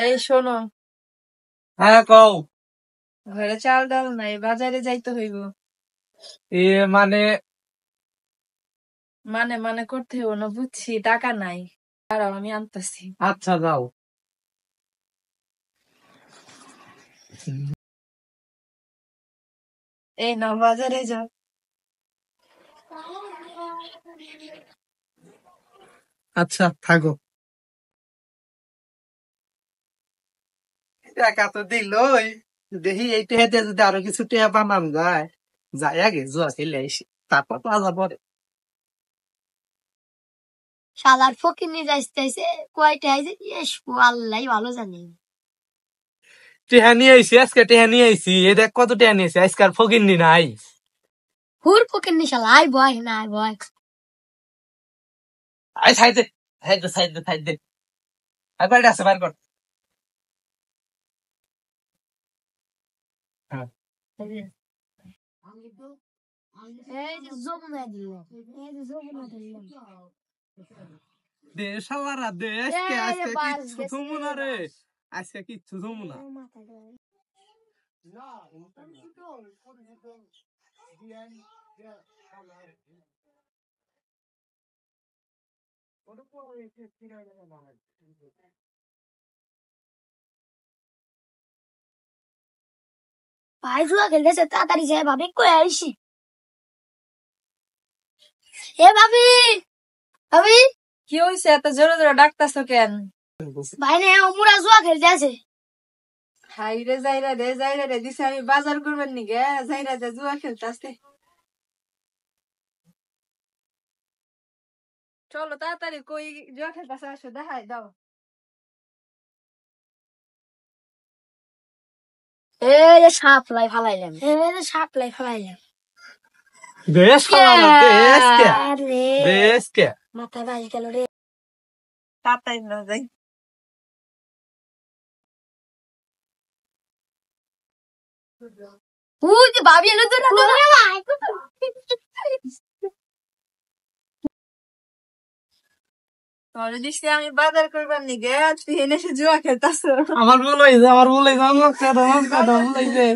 এই শোনো, হ্যাঁ কও। ঘরে চাল ডাল নাই, বাজারে যাইতে হইব। এ মানে মানে মানে করতে হইব না, বুঝছি, টাকা নাই। দাঁড়াও, আমি আনতাছি। আচ্ছা যাও। এই নাও, বাজারে যাও। আচ্ছা থাকো। টাকা তো দিলই, দেখি এই টেহা দিয়ে যদি আরো কিছু টেহা বানান যায়, যাই আগে জুয়া খেলে আইসি, তারপর পাওয়া পরে। শালার ফকিন্নি যাইতেছে কয়টা আইছে আল্লাহ ভালো জানি। টেহা নিয়ে আইসি, আজকে টেহা নিয়ে আইসি, এ দেখ কত টেহা নিয়েছি, আজকে আর ফকিরনি নাই। হুর ফকিন্নি শালা আই বয় না আই বয়। আই সাইডে সাইডে সাইডে সাইডে, আর বাইরে আছে, বাইর কর। হ্যাঁ এই যে যমুনা দিল, এই যে যমুনা দিল। দে শালারা দে, আজকে এই আজকে বাস কিচ্ছু গেছে, থমু না রে, আজকে কিচ্ছু থমু না। ভাই জুয়া খেলতেছে, তাড়াতাড়ি যায় ভাবি কই আইসি। এ ভাবি, ভাবি কি হইছে, এত জোরে জোরে ডাকতাছো কেন? ভাই নে মুরা জুয়া খেলতে আছে। হাই রে, যাইরা রে, যাইরা রে দিছে, আমি বাজার করবেন নি গে, যাইরা যে জুয়া খেলতাছে। চলো তাড়াতাড়ি, কই জুয়া খেলতাছে, আসো দেখাই দাও। এই যে সাপ লাই ফালাইলাম, এই যে সাপ লাই ফালাইলাম। দে শালারা দে, আজকে আরে দে আজকে। মাথা বাজি গেল রে। তাড়াতাড়ি না যাই। ওই যে ভাবি এলো তো ভাই। তোরে দিছি আমি বাজার করবেন নি গে, তুই এনে এসে জুয়া খেলতাছো। আমার ভুল হয়েছে, আমার ভুল হয়েছে, আমার কাদা ভুল হয়েছে।